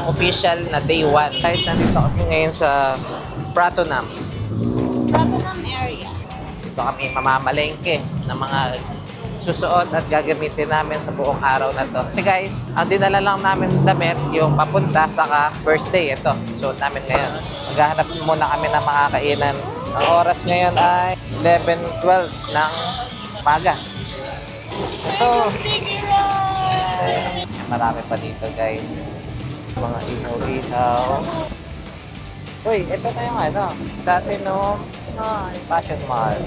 official na day 1. Guys, nandito kami ngayon sa Pratunam area. Dito kami mamamalengke ng mga susuot at gagamitin namin sa buong araw na to. Kasi guys, ang dinala lang namin damit, yung papunta saka first day. Ito, suot namin ngayon. Maghahanap muna kami ng makakainan. Ang oras ngayon ay 11:12 ng umaga. Ito. Marami pa dito guys. Mga ihaw-ihaw. Uy, ito na yung ano. Dati no, Fashion Mall.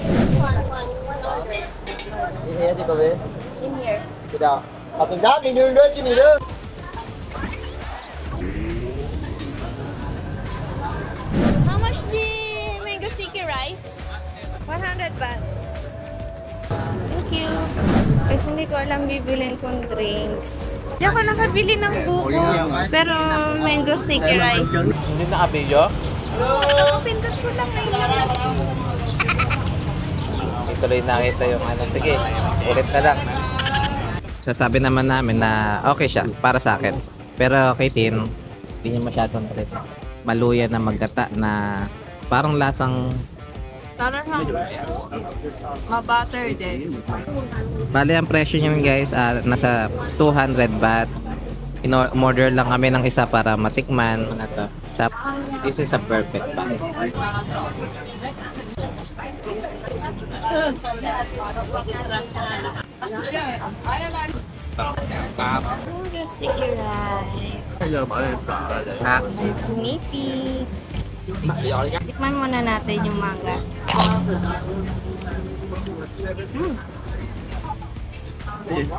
In here, đi về. In here. Đi đâu? Học từng đá đi nương đó chứ này đó. How much the mango sticky rice? 100 baht. Thank you. Kasi hindi ko alam bibilin kong drinks. Hindi ako nakabili ng buko. Pero mango sticky rice. Hindi nakabidyo? Pindot ko lang ngayon. Tuloy nakita yung ano. Sige, ulit na lang. Sasabi naman namin na okay siya para sa akin. Pero kay Tin, hindi niya masyadong tres. Maluya na maggata na parang lasang Parang ma-butter din. bali ang presyo niya guys, nasa 200 baht. In-order lang kami ng isa para matikman. This is a perfect bag. Mango sticky rice. Ha? Nippy. Tikman muna natin yung manga.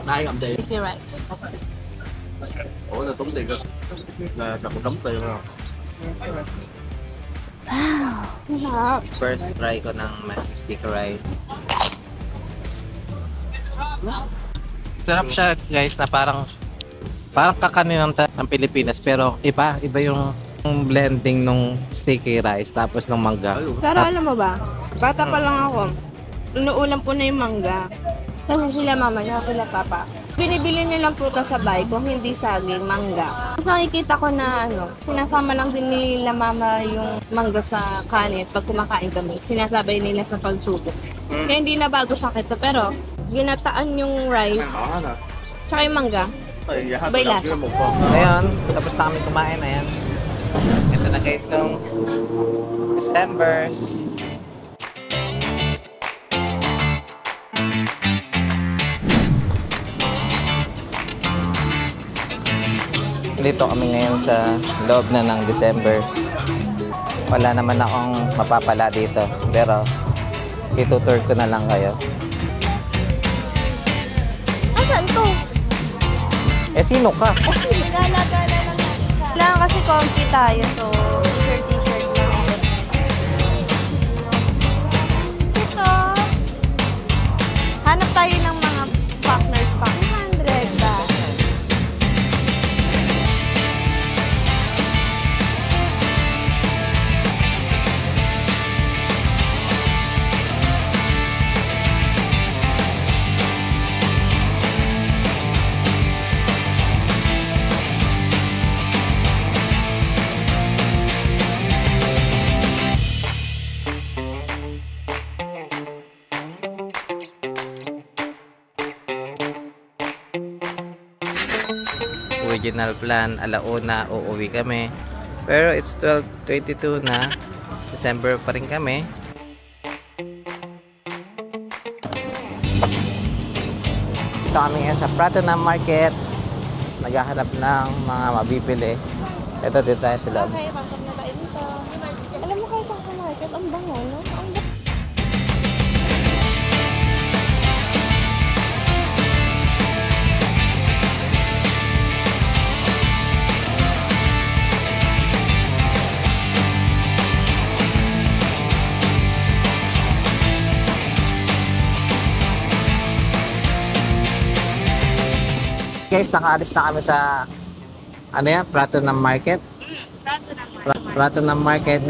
Đây cầm tiền. Sticky rice. Ủa là tốn tiền cơ. Là cầm một đống tiền rồi. First try ko ng mango sticky rice. Sarap siya guys na parang kakanin ng Pilipinas pero iba yung blending nung sticky rice tapos ng mangga. Pero alam mo ba, bata pa lang ako, inuulam po na yung mangga. Kasi sila mama niya, sila papa. Binibili nilang prutas sa bahay kung hindi saging, mangga. Tapos nakikita ko na sinasama lang din nila mama yung mangga sa kanin pag kumakain kami. Sinasabay nila sa pagsubok. Kaya hindi na bago sa akin to, pero ginataan yung rice, tsaka yung mangga. Sabay lasa. Ngayon, tapos na kami kumain. Ayan. Ito na guys yung Decembers. Dito kami ngayon sa loob na ng Decembers. Wala naman akong mapapala dito. Pero itutour ko na lang kayo. Asan to? Eh sino ka? Gala-gala lang natin sa... Kailangan kasi comfy tayo, so t-shirt lang ako. Ito. Hanap tayo ng mga partners pa. 100 ba? Original plan, alauna, uuwi kami. Pero it's 12:22 na. December pa rin kami. Ito kami ngayon sa Pratunam Market. Naghahanap ng mga mabibili. Ito dito tayo sa loob. Okay, pasok na tayo dito. Alam mo kahit sa market, ang bango, no? Guys, nakaalis na kami sa Pratunam Market. Pratunam Market.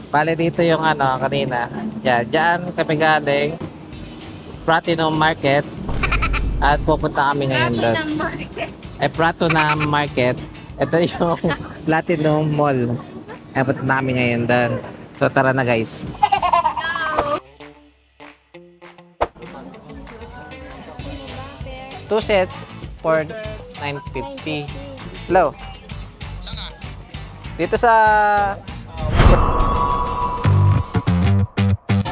Bale dito yung kanina. Yan, dyan kami galing. Pratunam Market. At pupunta kami ngayon doon. Pratunam Market. Ito yung Platinum Mall. Abot namin ngayon doon. So tara na guys. Two sets for 950. Hello. Dito sa...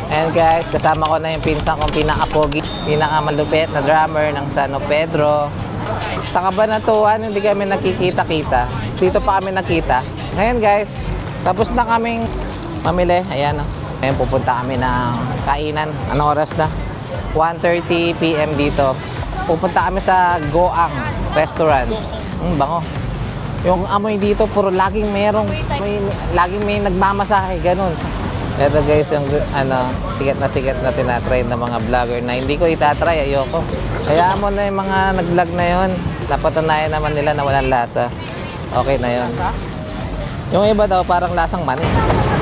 Ayan guys, kasama ko na yung pinsan kong pinaka-pogi, pinaka-malupit na drummer ng San Pedro. Sa Cabanatuan, hindi kami nakikita-kita. Dito pa kami nakita. Ngayon guys, tapos na kaming mamili. Ayan, ngayon pupunta kami ng kainan. Anong oras na? 1:30 PM dito. Pupunta kami sa Goang Restaurant. Bango. Yung amoy dito, puro laging laging may nagmamasahe, ganun. Ito guys, yung sikat na tinatry ng mga vlogger na hindi ko itatry, ayoko. Kaya mo na yung mga nag-vlog na yun, napatunayan naman nila na walang lasa. Okay na yun. Yung iba daw parang lasang mani.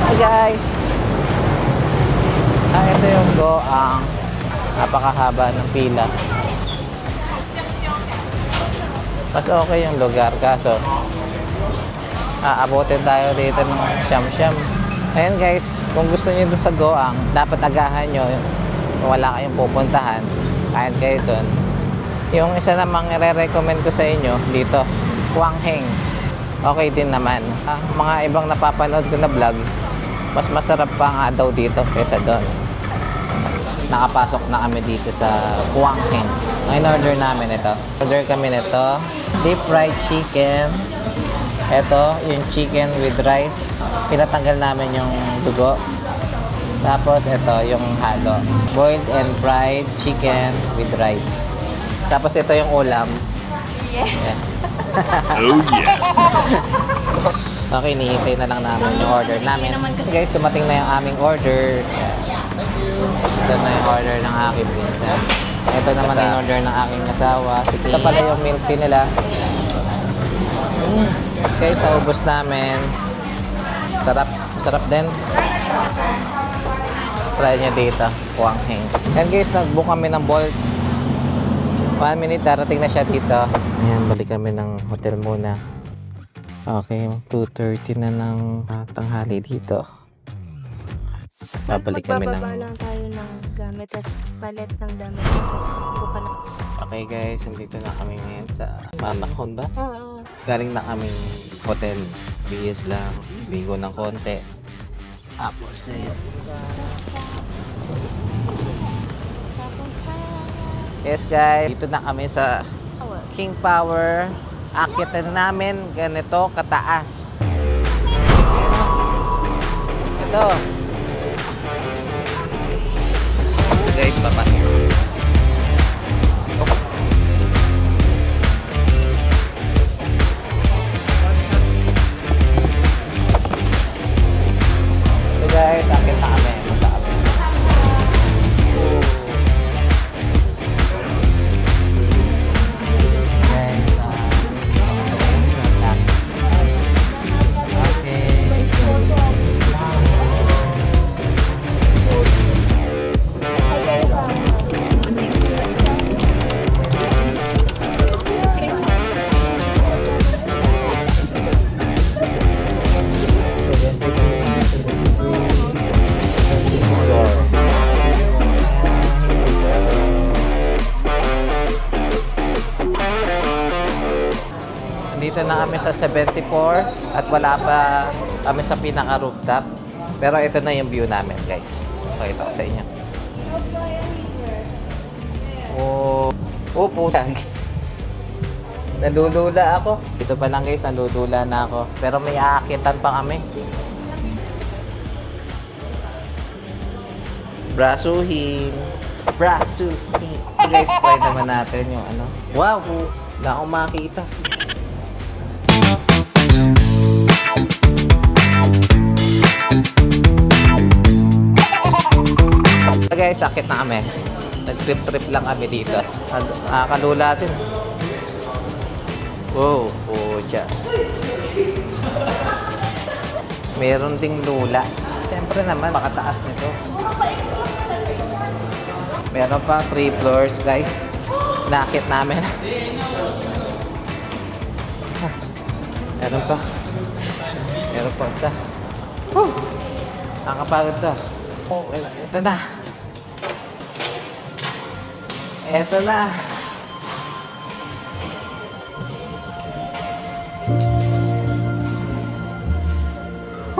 Hi guys! Ito yung Goang. Napakahaba ng pila. Mas okay yung lugar, kaso aabutin tayo dito ng siyam-siyam. Ayan guys, kung gusto niyo doon sa Goang, dapat agahan nyo. Kung wala kayong pupuntahan, kain kayo doon. Yung isa namang i-recommend ko sa inyo dito, Huangheng. Okay din naman. Mga ibang napapanood ko na vlog, mas masarap pa nga daw dito kaysa doon. Nakapasok na kami dito sa Huangheng. Ang in-order namin ito. Order kami nito, deep fried chicken. Ito, yung chicken with rice. Pinatanggal namin yung dugo. Tapos ito, yung halo. Boiled and fried chicken with rice. Tapos ito yung ulam. Yes. Oh yeah. Okay, nihintay na lang namin yung order namin. Guys, dumating na yung aming order. Ito na yung order ng aking pinsan. Ito naman yung order ng aking asawa. Ito pala yung milk tea nila. Guys, naubos namin. Sarap din. Try nyo dito, Huangheng. And guys, nag-book kami ng Bolt. 1 minute, darating na siya dito. Ayan, balik kami ng hotel muna. Okay, 2:30 na ng tanghali dito. Babalik kami ng... Magbababa lang tayo ng gamit at palit ng damit. Buka na. Okay guys, nandito na kami ngayon sa Manakon ba? Oo. Galing na kaming hotel. Bihis lang, bigo ng konti. Tapos ayun. Yes guys, dito na kami sa King Power. Akitin namin ganito kataas. Ito. Guys, papasok. Guys, akit na kami. Punta kami. Guys, dito na kami sa 74 at wala pa kami sa pinaka rooftop. Pero ito na yung view namin, guys. Pakita ko sa inyo. Oh, putang. Nalulula ako. Dito pa lang guys, nalulula na ako. Pero may aakitan pa kami. Brasuhin. Brasuhin. Guys, try naman natin yung ano. Wow, wala akong makita. Guys, sakit na kami. Nag-trip-trip lang kami dito. Kalula din. Wow, dyan. Meron ding lula. Siyempre naman, makataas nito. Meron pa 3 floors, guys. Nakit namin. Meron pa. Meron pa isa. Whew! Nakakapagod to. Oh, ito na. Ito na.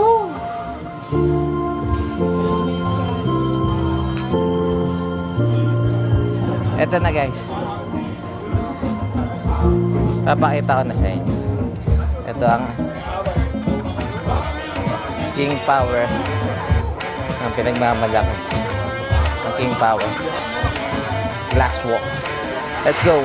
Whew! Ito na guys. Papakita ko na sa inyo. Ito ang King Power ang pinagmamalaki ng King Power Glass Walk. Let's go!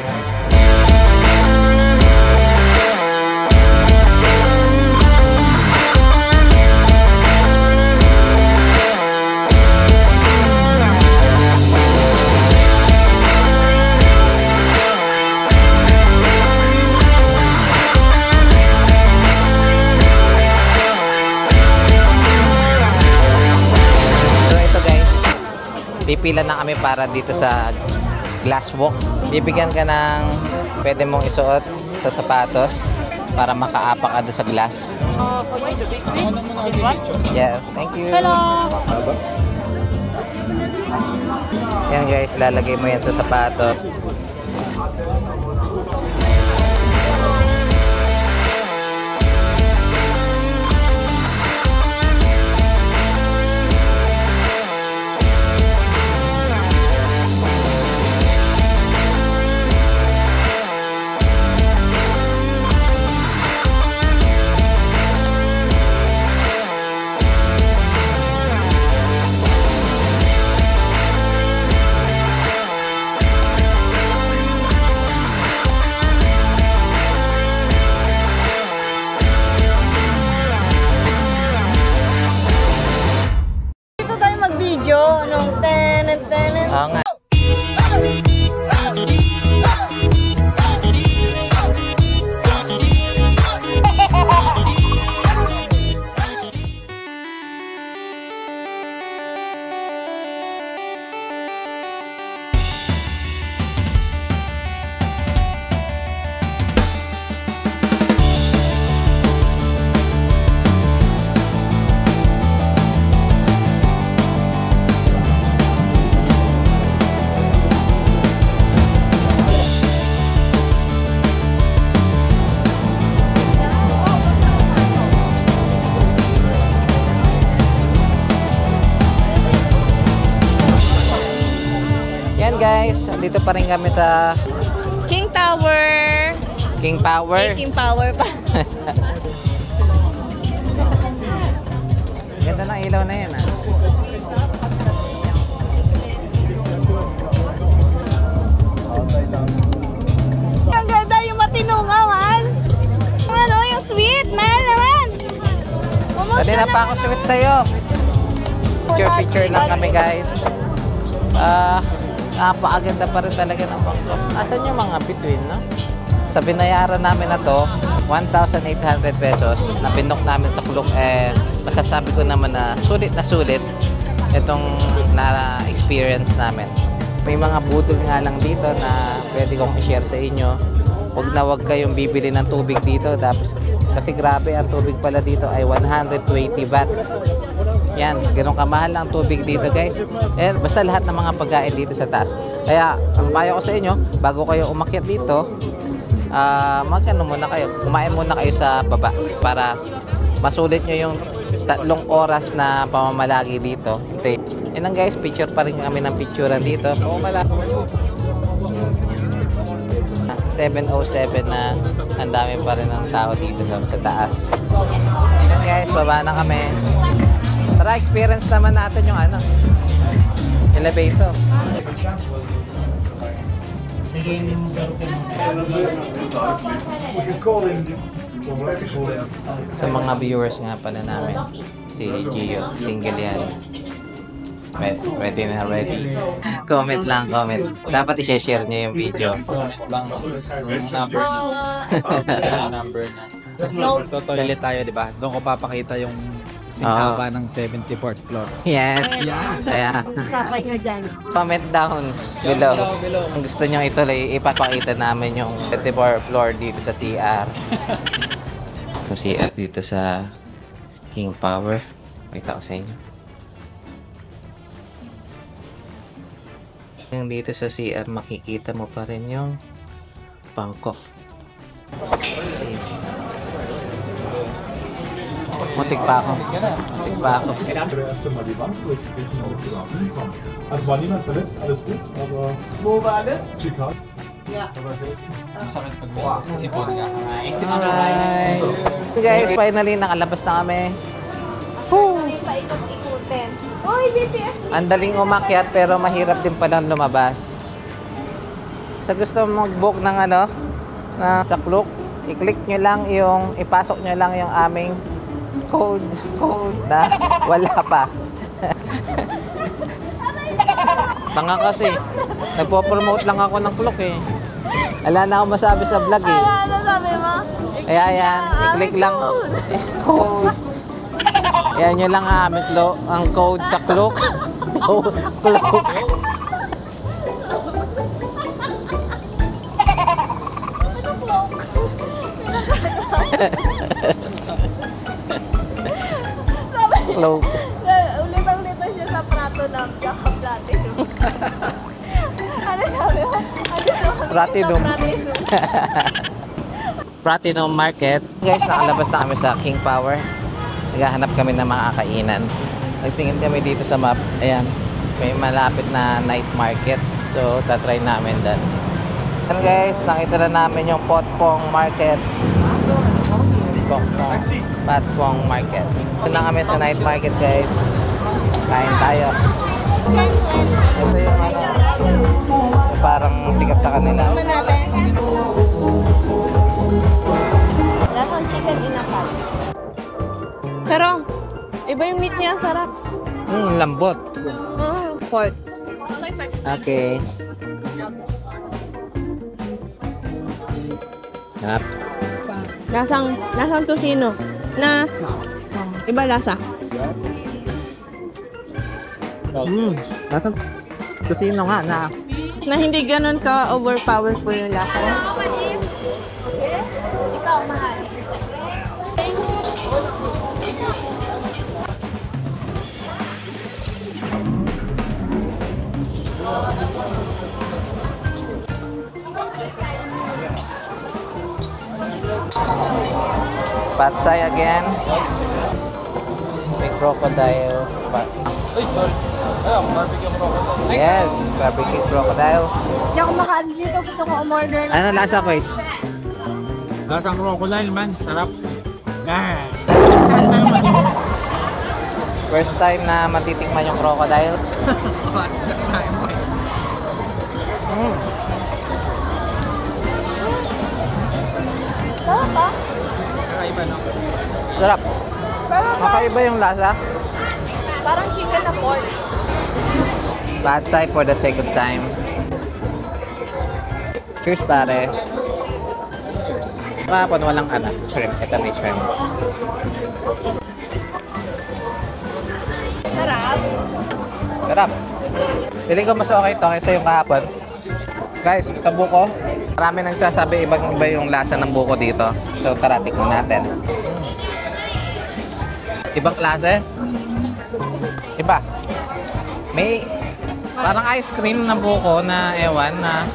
Pipila na kami para dito sa glass walk. Bibigyan ka ng pwede mong isuot sa sapatos para makaapak ka doon sa glass. Yeah, thank you. Hello! Yan guys, lalagay mo yan sa sapatos. Oo nga. Guys, dito pa rin kami sa King Tower. King Power. King Power pa. Ganda ng ilaw na yan, ah. Ang ganda yung matinungawan. Ano, yung sweet. Mahal naman. Dali na pa ako sweet sa'yo. Picture lang kami guys. Napakaganda pa rin talaga ng bangko. Asan yung mga between, no? Sa binayaran namin na to, 1,800 pesos na pinok namin sa Klook, masasabi ko naman na sulit itong na-experience namin. May mga budol nga lang dito na pwede kong i-share sa inyo. Huwag na huwag kayong bibili ng tubig dito. Tapos, kasi grabe, ang tubig pala dito ay 120 baht. Yan, ganun kamahal ang tubig dito guys. Basta lahat ng mga pagkain dito sa taas. Kaya, ang payo ko sa inyo, bago kayo umakyat dito, magkano muna kayo, kumain muna kayo sa baba para masulit nyo yung 3 oras na pamamalagi dito. Yan lang guys, picture pa rin kami ng picturean dito. 7:07 na ang dami pa rin ng tao dito sa taas. Yan guys, baba na kami. Tara, experience naman natin yung elevator. Sa mga viewers nga pala namin, si Gio, single yan. Ready na ready. Comment lang, comment. Dapat i-share nyo yung video. Number na. Tutuloy tayo, di ba? Doon ko papakita yung singhaba ng 74th floor. Yes. Kaya, Sakay nyo dyan. comment down below. Kung gusto nyo ituloy, ipapakita namin yung 74th floor dito sa CR. So CR dito sa King Power. Pakita ko sa inyo. Yung dito sa CR, makikita mo pa rin yung Bangkok. See. Muntik pa ako. Muntik pa ako. Erst einmal die Wand durchbrechen und zu kommen. Also war niemand verletzt, alles gut, aber Wo war das? Chicast. Ja. Aber wer ist Masakit pag sipon ka. Alright. Guys, finally nakalabas na kami. Hindi pa ikot-ikutin. Uy, BTS! Ang daling umakyat pero mahirap din palang lumabas. Sa gusto mag-book ng ano, na sa Klook, i-click nyo lang yung, ipasok nyo lang yung aming code na wala pa. Tanga kasi, nagpo-promote lang ako ng Klook eh. Wala na akong masabi sa vlog eh. Ano sabi mo? Kaya yan, i-click lang code. Yan yun lang ang aming ang code sa Klook. Klook. Klook. Ulitang-lito siya sa prato ng Jaka Platinum. Ano sabi mo? Platinum. Platinum Market. Guys, nakalabas na kami sa King Power. Naghahanap kami ng mga kainan. Nagtingin kami dito sa map. Ayan, may malapit na night market. So, tatry namin doon. Ayan guys, nakita na namin yung Patpong Market. Patpong Market. Doon na kami sa night market guys. Kain tayo. Ito yung ano, yung parang sikat sa kanila. Lasang chicken inasal. Pero, iba yung meat niya, sarap. Lambot. Pork. Okay. Harap. Lasang tocino. Na, iba lasa. Lasang kusino nga na. Na hindi ganun ka overpowerful yung lasa. Pad Thai again. May crocodile. Yes, barbecue crocodile. Hindi ako makaalis dito. Gusto ko umorder na. Ano lasa ko is? Lasang crocodile man, sarap. First time na matitikman yung crocodile. Sarap ba? Kakaiba, no? Sarap. Makaiba yung lasa. Parang chicken na pork. Pad Thai for the second time. Cheers pare. Kahapon walang shrimp. Ito may shrimp. Sarap. Sarap. Feeling ko mas okay ito kaysa yung kahapon. Guys, ito buko. Marami nagsasabi ibang-iba yung lasa ng buko dito. So tara, tikman natin. Ibang klase? Iba. May parang ice cream na buko na ewan na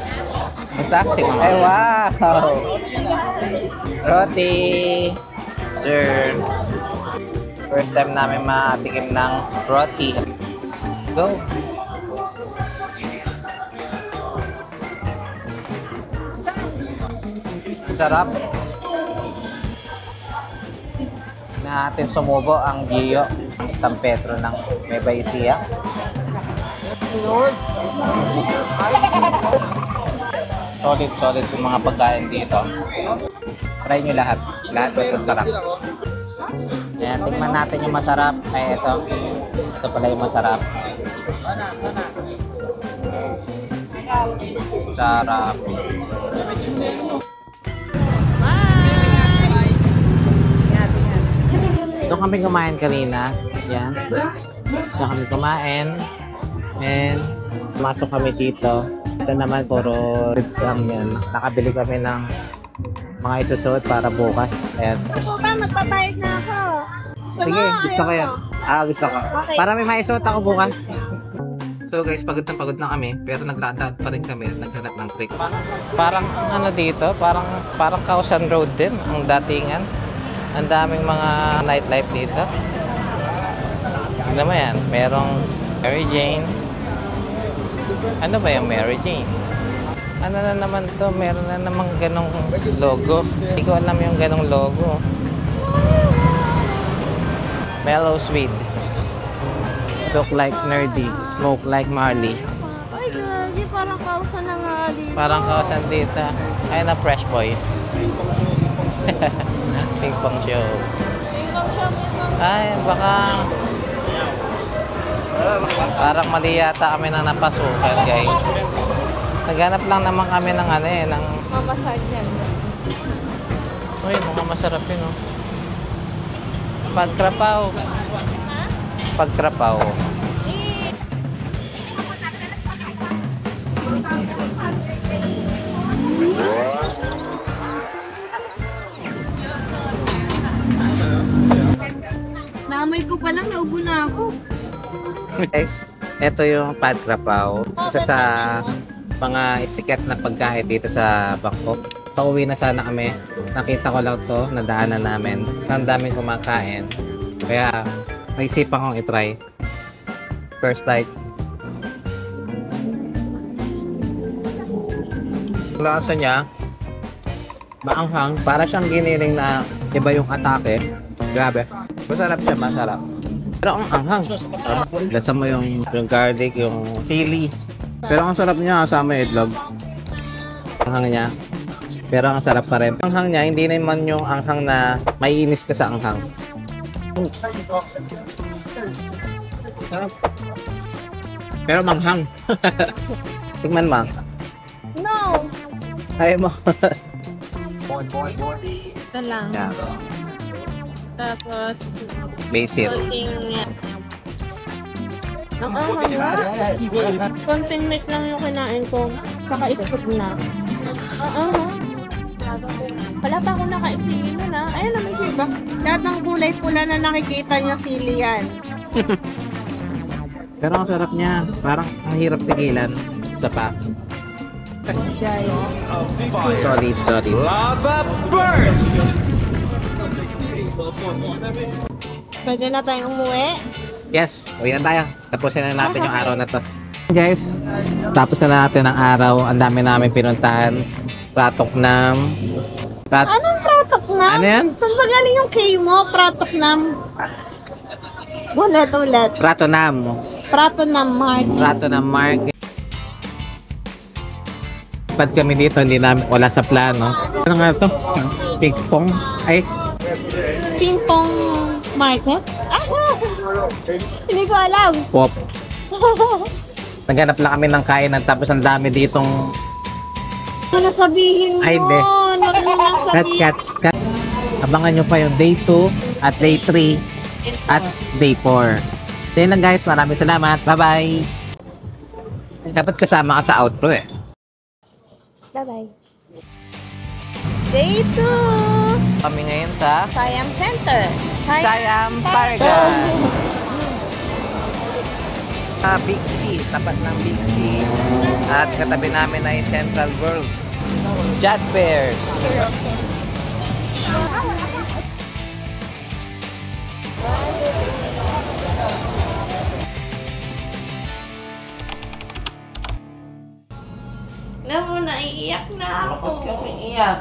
basta tikman. Ay wow! Roti! Sir! First time namin matikim ng roti. Go! Sarap. Natin sumubo ang Gio, San Pedro ng Nueva Ecija. Solid yung mga pagkain dito. Try nyo lahat. Lahat basta sarap. Ayan, tingnan natin yung masarap. Ay, ito. Ito pala yung masarap. Sarap. Doon kami kumain kanina. Yan. Doon kami kumain. And masok kami dito. Ito naman puro ritsam yan. Nakabili kami ng mga isusuot para bukas. And Pa, magpapayag na ako. Sige, gusto ko yan. Gusto ko. Okay. Para may maisuot ako bukas. So guys, pagod na kami, pero naglalakad pa rin kami, naghanap ng trick. Parang ano dito, parang Causan Road din, ang datingan. Ang daming mga nightlife dito. Tignan mo yan, merong Mary Jane. Ano ba yung Mary Jane? Ano na naman to, meron na namang ganong logo. Hindi ko alam yung ganong logo. Mellow Sweet. Look like nerdy, smoke like Marley. Ay, grabe, parang kausa na nga dito. Parang Causan dito. Ay na Fresh Boy. Ping pong show. Tingkong siya, Ay, baka parang mali yata kami nang napasukan, guys. Naghanap lang naman kami ng ano eh, ng... mamasad yan. Uy, mga masarap yun, oh. Pagkrapaw. Pagkrapaw. Naamoy ko pa lang, naubo na ako. Guys, ito yung pagkrapaw. Isa sa mga sikat na pagkain dito sa Bangkok. Pauwi na sana kami. Nakita ko lang to, nadaanan namin. Ang daming kumakain. Kaya, naisipan kong itry. First bite. Lasa niya, maanghang. Para siyang giniling na iba yung atake. Grabe. Masarap siya, masarap. Pero ang anghang. Lasa mo yung garlic, yung chili. Pero ang sarap niya, kasama yung itlog. Anghang niya. Pero ang sarap pa rin. Ang anghang niya, hindi naman yung anghang na maiinis ka sa anghang. Pero manghang. Tigman mo. No! Ayaw mo. Ito lang. Yeah. Tapos, Basil. konting... Nakahanga. Konting meat lang yung kinain ko. Kakaitkot na. Wala pa akong nakaisili nun ha. Ayan naman siya ba? Lahat ng kulay pula na nakikita nyo, sili yan. Pero ang sarap niya. Parang ang hirap tigilan. Sa pa. Solid, solid. Pwede na tayong umuwi. Yes, uwi na tayo. Tapusin na natin yung araw na to. Guys, tapos na natin ang araw. Ang dami namin pinuntahan. Pratoknam. Anong Pratoknam? Ano yan? Saan ba galing yung K mo? Pratoknam. Ulit. Pratonam. Pratoknam, Mark. Pratonam Market. Pad kami dito, hindi namin, wala sa plano. Ano nga ito? Ping-pong? Ay, Ping-pong market? Hindi ko alam. pop. Naghanap lang kami ng kainan tapos ang dami ditong Ano sabihin mo? Ay, hindi. Ano nang sabihin? cut. Abangan nyo pa yung day 2 at day 3 at day 4. So yun lang guys, maraming salamat. Bye-bye. Dapat kasama ka sa outro eh. Bye-bye. Day 2! Kami ngayon sa Siam Center. Siam Paragon. Big C, tapat ng Big C. At katabi namin ay Central World. Jet Bears. Na mo, naiiyak na ako. Bakit kami iyak?